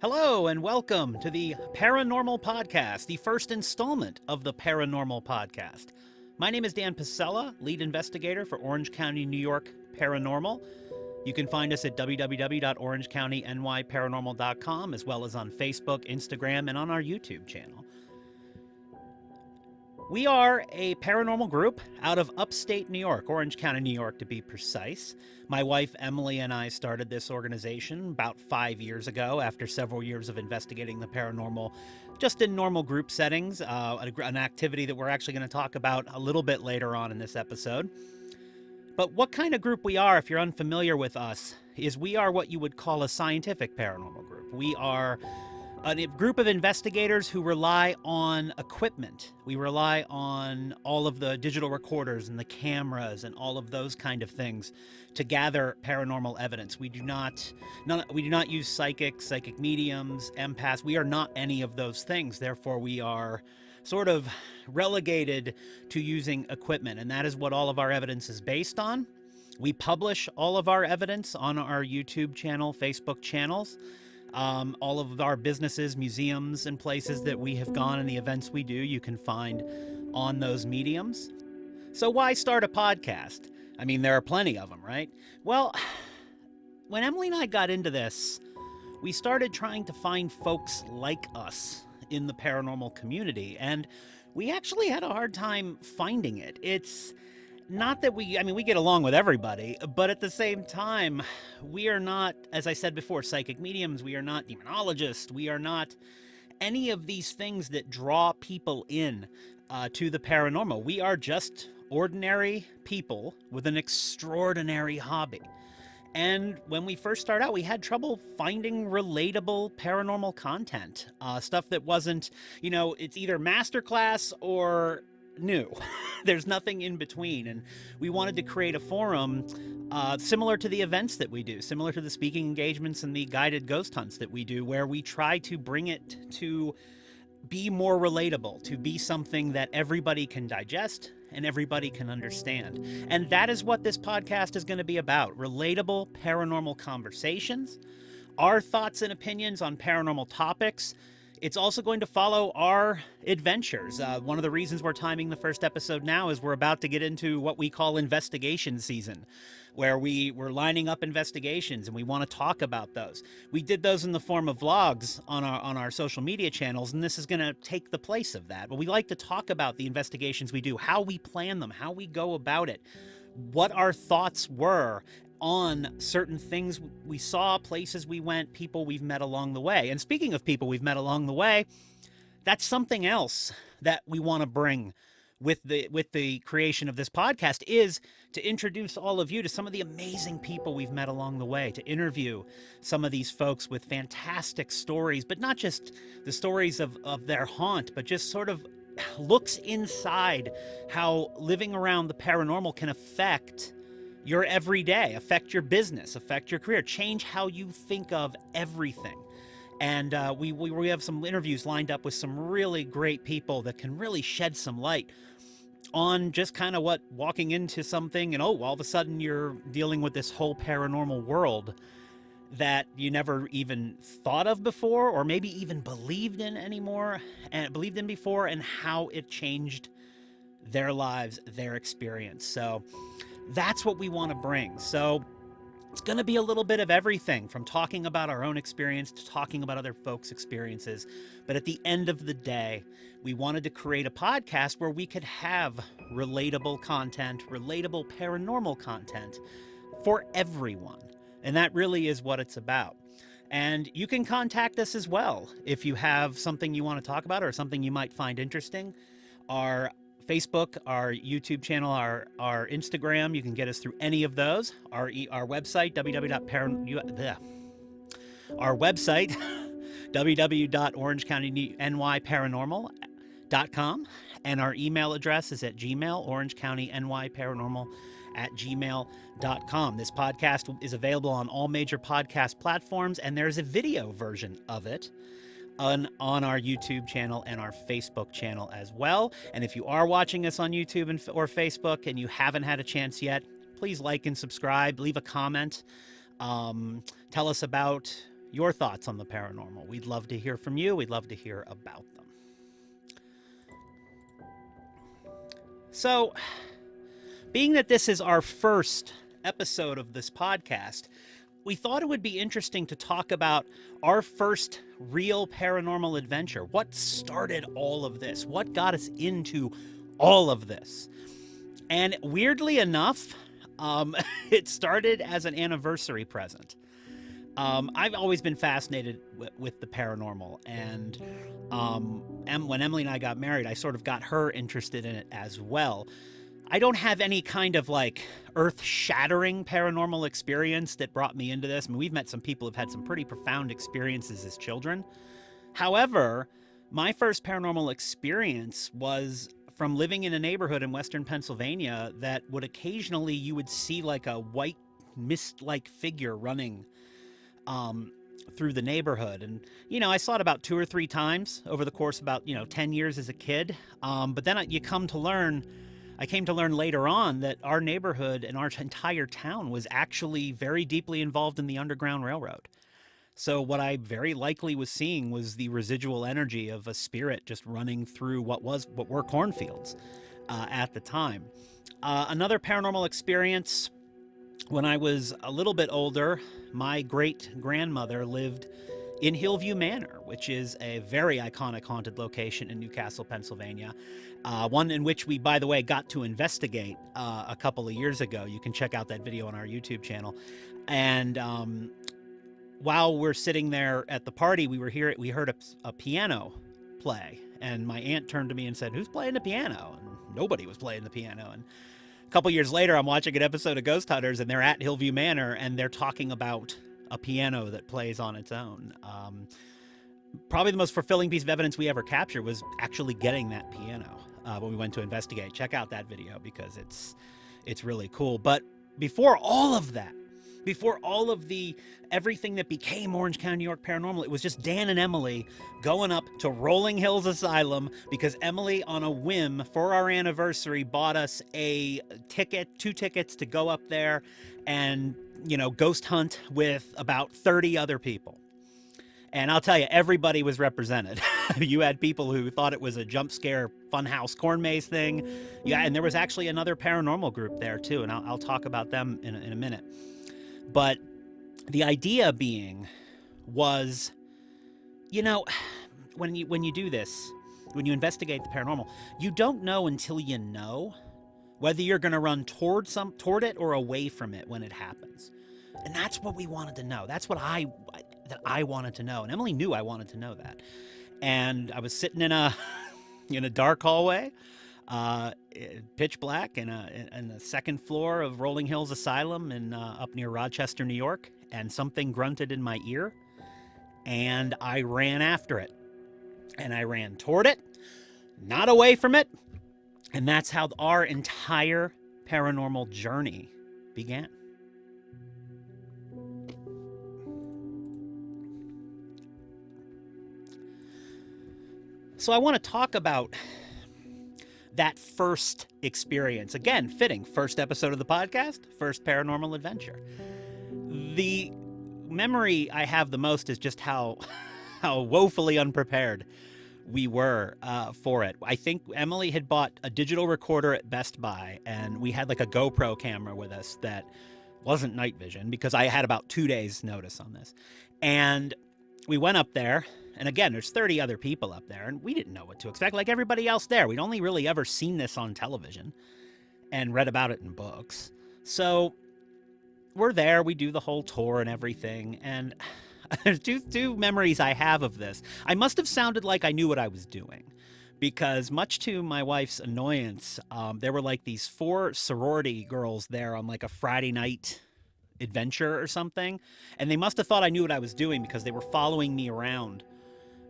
Hello and welcome to the Paranormal Podcast, the first installment of the Paranormal Podcast. My name is Dan Pasella, lead investigator for Orange County, New York Paranormal. You can find us at www.orangecountanyparanormal.com, as well as on Facebook, Instagram, and on our YouTube channel. We are a paranormal group out of upstate New York, Orange County, New York to be precise. My wife Emily and I started this organization about 5 years ago after several years of investigating the paranormal just in normal group settings, an activity that we're actually going to talk about a little bit later on in this episode. But what kind of group we are, if you're unfamiliar with us, is we are what you would call a scientific paranormal group. We are a group of investigators who rely on equipment. We rely on all of the digital recorders and the cameras and all of those kind of things to gather paranormal evidence. We do not use psychic mediums, empaths. We are not any of those things. Therefore, we are sort of relegated to using equipment, and that is what all of our evidence is based on. We publish all of our evidence on our YouTube channel, Facebook channels. All of our businesses, museums, and places that we have gone and the events we do, you can find on those mediums. So why start a podcast? I mean, there are plenty of them, right? Well, when Emily and I got into this, we started trying to find folks like us in the paranormal community, and we actually had a hard time finding it. It's not that we get along with everybody, but at the same time, we are not, as I said before, psychic mediums. We are not demonologists. We are not any of these things that draw people in to the paranormal. We are just ordinary people with an extraordinary hobby. And when we first started out, we had trouble finding relatable paranormal content, stuff that wasn't, it's either masterclass or new. There's nothing in between, and we wanted to create a forum similar to the events that we do, similar to the speaking engagements and the guided ghost hunts that we do, where we try to bring it to be more relatable, to be something that everybody can digest and everybody can understand. And that is what this podcast is going to be about: relatable paranormal conversations, our thoughts and opinions on paranormal topics. It's also going to follow our adventures. One of the reasons we're timing the first episode now is we're about to get into what we call investigation season, where we're lining up investigations and we want to talk about those. We did those in the form of vlogs on our social media channels, and this is going to take the place of that. But we like to talk about the investigations we do, how we plan them, how we go about it, what our thoughts were on certain things we saw, places we went, people we've met along the way. And speaking of people we've met along the way, that's something else that we want to bring with the creation of this podcast, is to introduce all of you to some of the amazing people we've met along the way, to interview some of these folks with fantastic stories, but not just the stories of their haunt, but just sort of looks inside how living around the paranormal can affect your everyday, affect your business, affect your career, change how you think of everything. And we have some interviews lined up with some really great people that can really shed some light on just kind of what walking into something and all of a sudden you're dealing with this whole paranormal world that you never even thought of before, or maybe even believed in before, and how it changed their lives, their experience. So that's what we want to bring. So it's going to be a little bit of everything, from talking about our own experience to talking about other folks' experiences. But at the end of the day, we wanted to create a podcast where we could have relatable content, relatable paranormal content for everyone. And that really is what it's about. And you can contact us as well if you have something you want to talk about or something you might find interesting. Our Facebook, our YouTube channel, our Instagram, you can get us through any of those. Our website, www.orangecountanynyparanormal.com, and our email address is at Gmail, orangecountanynyparanormal@gmail.com. This podcast is available on all major podcast platforms, and there's a video version of it on our YouTube channel and our Facebook channel as well. And if you are watching us on YouTube or Facebook and you haven't had a chance yet, please like and subscribe, leave a comment, tell us about your thoughts on the paranormal. We'd love to hear from you. We'd love to hear about them. So, being that this is our first episode of this podcast, we thought it would be interesting to talk about our first real paranormal adventure. What started all of this? What got us into all of this? And weirdly enough, it started as an anniversary present. I've always been fascinated with the paranormal, and when Emily and I got married, I sort of got her interested in it as well. I don't have any kind of like earth-shattering paranormal experience that brought me into this. I mean, we've met some people who've had some pretty profound experiences as children. However, my first paranormal experience was from living in a neighborhood in Western Pennsylvania that would occasionally, you would see like a white mist-like figure running through the neighborhood. And, you know, I saw it about 2 or 3 times over the course of about, 10 years as a kid. But then I came to learn later on that our neighborhood and our entire town was actually very deeply involved in the Underground Railroad. So what I very likely was seeing was the residual energy of a spirit just running through what were cornfields at the time. Another paranormal experience, when I was a little bit older, my great-grandmother lived in Hillview Manor, which is a very iconic haunted location in Newcastle, Pennsylvania. One in which we, by the way, got to investigate a couple of years ago. You can check out that video on our YouTube channel. And while we're sitting there at the party, we heard a piano play. And my aunt turned to me and said, "Who's playing the piano?" And nobody was playing the piano. And a couple years later, I'm watching an episode of Ghost Hunters, and they're at Hillview Manor, and they're talking about a piano that plays on its own. Probably the most fulfilling piece of evidence we ever captured was actually getting that piano when we went to investigate. Check out that video because it's really cool. But before all of that, before all of everything that became Orange County, New York Paranormal, it was just Dan and Emily going up to Rolling Hills Asylum because Emily, on a whim for our anniversary, bought us two tickets to go up there and, ghost hunt with about 30 other people. And I'll tell you, everybody was represented. You had people who thought it was a jump scare funhouse corn maze thing. Yeah, and there was actually another paranormal group there too, and I'll talk about them in a minute. But the idea being was, when you do this, when you investigate the paranormal, you don't know until you know whether you're going to run toward it or away from it when it happens. And that's what we wanted to know. That's what I wanted to know. And Emily knew I wanted to know that. And I was sitting in a dark hallway, pitch black, in the second floor of Rolling Hills Asylum up near Rochester, New York, and something grunted in my ear, and I ran after it. And I ran toward it, not away from it, and that's how our entire paranormal journey began. So I want to talk about that first experience. Again, fitting. First episode of the podcast, first paranormal adventure. The memory I have the most is just how woefully unprepared we were for it. I think Emily had bought a digital recorder at Best Buy, and we had like a GoPro camera with us that wasn't night vision because I had about 2 days notice on this. And we went up there. And again, there's 30 other people up there, and we didn't know what to expect, like everybody else there. We'd only really ever seen this on television and read about it in books. So we're there, we do the whole tour and everything, and there's two memories I have of this. I must have sounded like I knew what I was doing, because much to my wife's annoyance, there were like these 4 sorority girls there on like a Friday night adventure or something, and they must have thought I knew what I was doing because they were following me around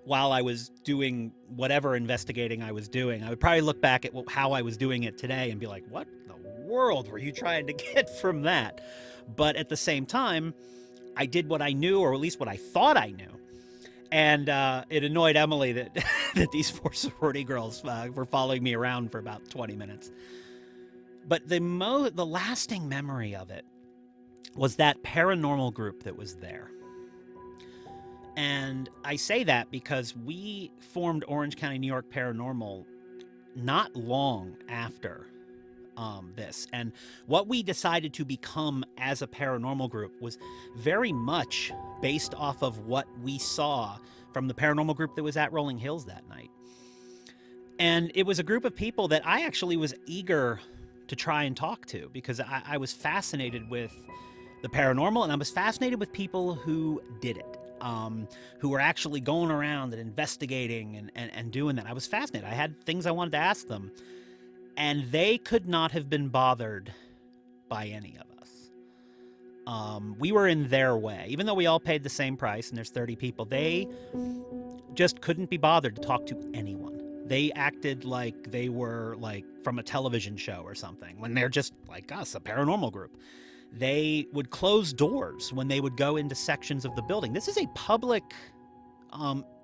while I was doing whatever investigating I was doing. I would probably look back at how I was doing it today and be like, what in the world were you trying to get from that? But at the same time, I did what I knew, or at least what I thought I knew. And it annoyed Emily that that these 4 sorority girls were following me around for about 20 minutes. But the lasting memory of it was that paranormal group that was there. And I say that because we formed Orange County, New York Paranormal not long after this. And what we decided to become as a paranormal group was very much based off of what we saw from the paranormal group that was at Rolling Hills that night. And it was a group of people that I actually was eager to try and talk to because I was fascinated with the paranormal, and I was fascinated with people who did it. Who were actually going around and investigating and doing that. I was fascinated. I had things I wanted to ask them, and they could not have been bothered by any of us. We were in their way. Even though we all paid the same price and there's 30 people, they just couldn't be bothered to talk to anyone. They acted like they were like from a television show or something when they're just like us, a paranormal group. They would close doors when they would go into sections of the building. This is a public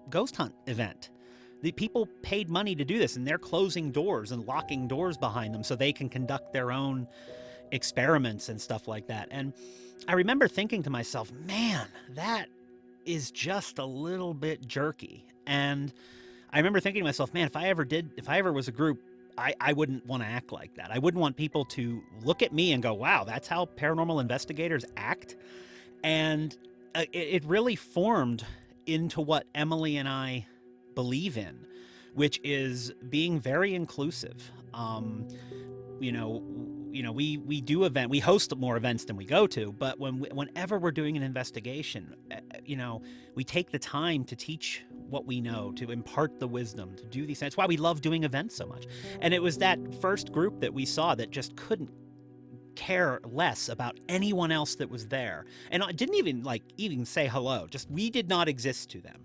ghost hunt event. The people paid money to do this, and they're closing doors and locking doors behind them so they can conduct their own experiments and stuff like that. And I remember thinking to myself, man, that is just a little bit jerky. And I remember thinking to myself, man, if I ever was a group, I wouldn't want to act like that. I wouldn't want people to look at me and go, wow, that's how paranormal investigators act. And it really formed into what Emily and I believe in, which is being very inclusive. We host more events than we go to, but whenever we're doing an investigation, we take the time to teach what we know, to impart the wisdom, to do these things. That's why we love doing events so much. And it was that first group that we saw that just couldn't care less about anyone else that was there. And I didn't even say hello. Just, we did not exist to them.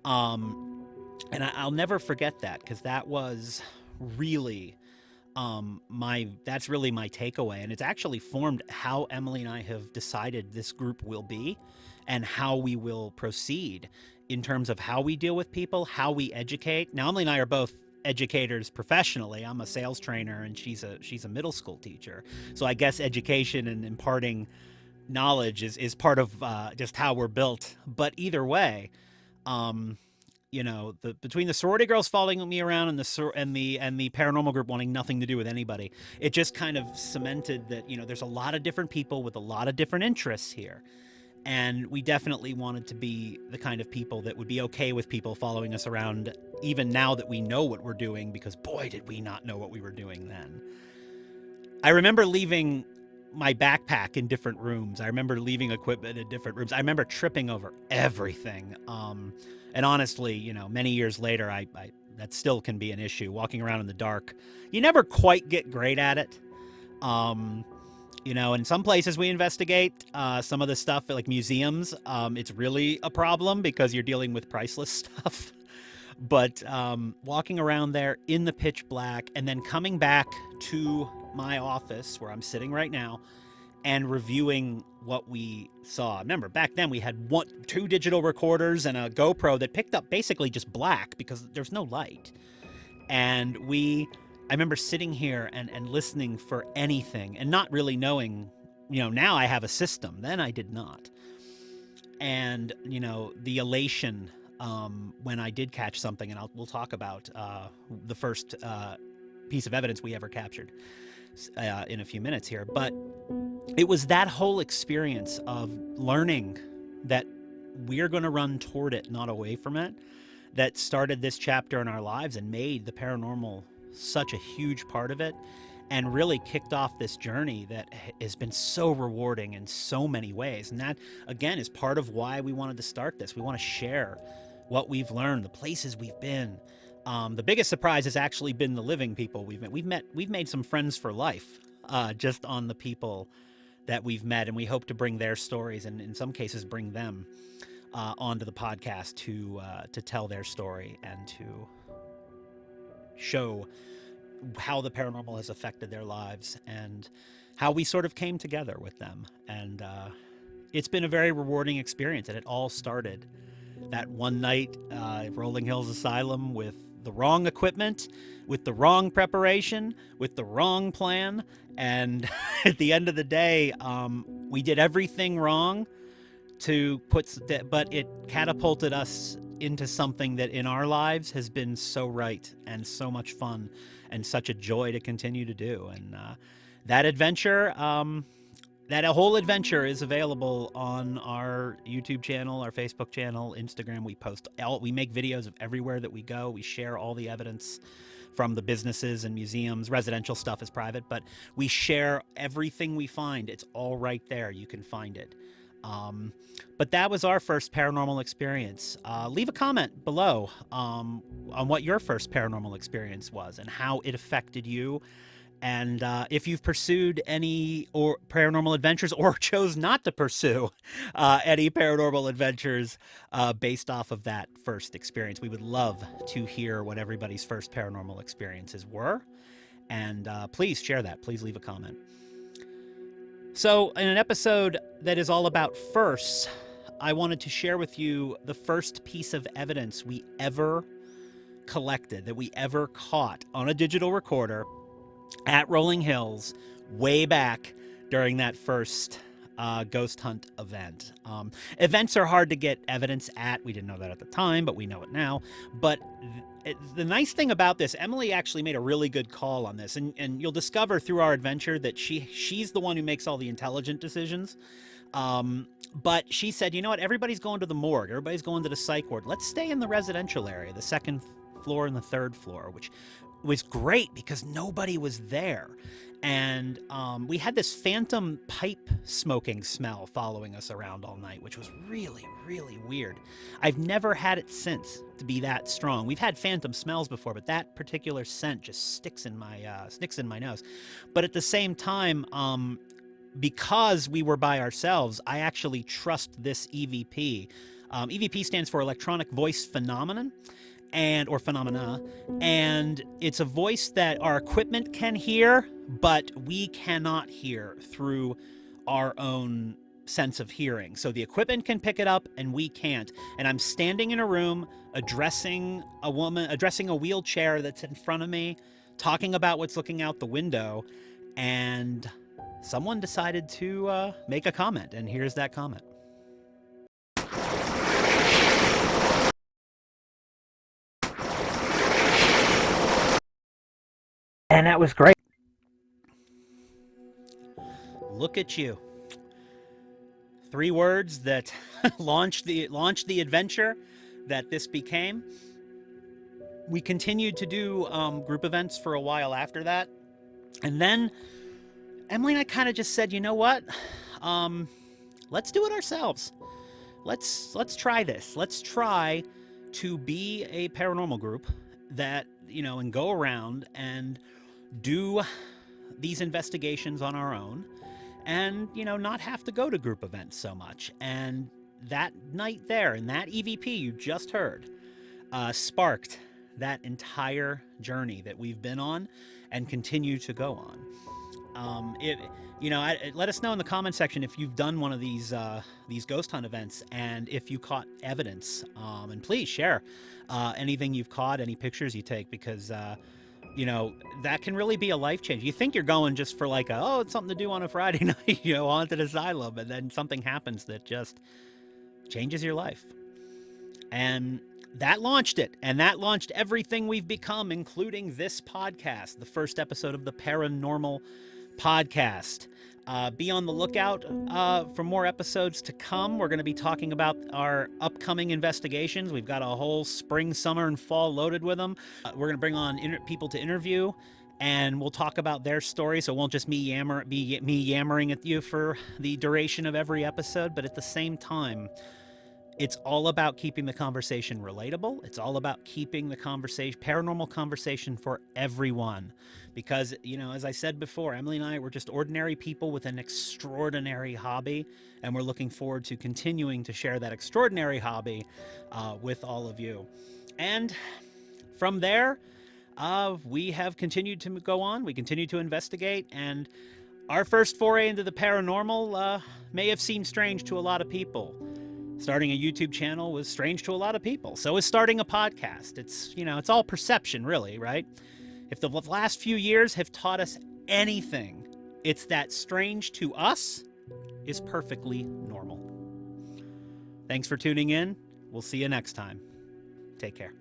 And I'll never forget that, because that was really that's really my takeaway. And it's actually formed how Emily and I have decided this group will be and how we will proceed in terms of how we deal with people, how we educate. Now, Emily and I are both educators professionally. I'm a sales trainer and she's a middle school teacher. So I guess education and imparting knowledge is part of just how we're built. But either way, between the sorority girls following me around and the paranormal group wanting nothing to do with anybody, it just kind of cemented that, there's a lot of different people with a lot of different interests here. And we definitely wanted to be the kind of people that would be okay with people following us around, even now that we know what we're doing, because boy, did we not know what we were doing then. I remember leaving my backpack in different rooms. I remember leaving equipment in different rooms. I remember tripping over everything. And honestly, many years later, I that still can be an issue. Walking around in the dark, you never quite get great at it. In some places we investigate some of the stuff like museums. It's really a problem because you're dealing with priceless stuff. But walking around there in the pitch black and then coming back to my office where I'm sitting right now and reviewing what we saw. Remember, back then we had 2 digital recorders and a GoPro that picked up basically just black because there's no light. And I remember sitting here and listening for anything and not really knowing, now I have a system. Then I did not. And, the elation when I did catch something, and we'll talk about the first piece of evidence we ever captured in a few minutes here. But it was that whole experience of learning that we're going to run toward it, not away from it, that started this chapter in our lives and made the paranormal such a huge part of it, and really kicked off this journey that has been so rewarding in so many ways. And that, again, is part of why we wanted to start this. We want to share what we've learned, the places we've been. The biggest surprise has actually been the living people we've met. We've made some friends for life just on the people that we've met, and we hope to bring their stories, and in some cases bring them onto the podcast to tell their story and to show how the paranormal has affected their lives and how we sort of came together with them. And it's been a very rewarding experience, and it all started that one night at Rolling Hills Asylum with the wrong equipment, with the wrong preparation, with the wrong plan. And at the end of the day, we did everything wrong but it catapulted us into something that in our lives has been so right and so much fun and such a joy to continue to do. And that adventure, that whole adventure is available on our YouTube channel, our Facebook channel, Instagram. We make videos of everywhere that we go. We share all the evidence from the businesses and museums. Residential stuff is private, but we share everything we find. It's all right there. You can find it. But that was our first paranormal experience. Leave a comment below on what your first paranormal experience was and how it affected you. And if you've pursued any paranormal adventures or chose not to pursue any paranormal adventures based off of that first experience, we would love to hear what everybody's first paranormal experiences were. And please share that. Please leave a comment. So in an episode that is all about firsts, I wanted to share with you the first piece of evidence we ever collected, that we ever caught on a digital recorder at Rolling Hills way back during that first ghost hunt event. Events are hard to get evidence at. We didn't know that at the time, but we know it now. But the nice thing about this, Emily actually made a really good call on this, and you'll discover through our adventure that she's the one who makes all the intelligent decisions. But she said, you know what, everybody's going to the morgue, everybody's going to the psych ward. Let's stay in the residential area, the second floor and the third floor, which was great because nobody was there. And we had this phantom pipe smoking smell following us around all night, which was really, really weird. I've never had it since to be that strong. We've had phantom smells before, but that particular scent just sticks in my nose. But at the same time, because we were by ourselves, I actually trust this EVP. EVP stands for Electronic Voice Phenomenon. Or phenomena, and it's a voice that our equipment can hear, but we cannot hear through our own sense of hearing. So the equipment can pick it up and we can't. And I'm standing in a room addressing a wheelchair that's in front of me, talking about what's looking out the window, and someone decided to make a comment, and here's that comment. And that was great. Look at you. 3 words that launched the adventure that this became. We continued to do group events for a while after that. And then Emily and I kind of just said, you know what? Let's do it ourselves. Let's try this. Let's try to be a paranormal group that, and go around and do these investigations on our own and, not have to go to group events so much. And that night there, and that EVP you just heard, sparked that entire journey that we've been on and continue to go on. Let us know in the comment section if you've done one of these ghost hunt events and if you caught evidence. And please share anything you've caught, any pictures you take, because that can really be a life change. You think you're going just for it's something to do on a Friday night, haunted asylum, and then something happens that just changes your life. And that launched it, and that launched everything we've become, including this podcast, the first episode of the Paranormal podcast. Be on the lookout for more episodes to come. We're going to be talking about our upcoming investigations. We've got a whole spring, summer, and fall loaded with them. We're going to bring on people to interview, and we'll talk about their story. So it won't just be me yammering at you for the duration of every episode, but at the same time, it's all about keeping the conversation relatable. It's all about keeping the paranormal conversation for everyone. Because, as I said before, Emily and I were just ordinary people with an extraordinary hobby, and we're looking forward to continuing to share that extraordinary hobby with all of you. And from there, we have continued to go on. We continue to investigate, and our first foray into the paranormal may have seemed strange to a lot of people. Starting a YouTube channel was strange to a lot of people. So is starting a podcast. It's all perception, really, right? If the last few years have taught us anything, it's that strange to us is perfectly normal. Thanks for tuning in. We'll see you next time. Take care.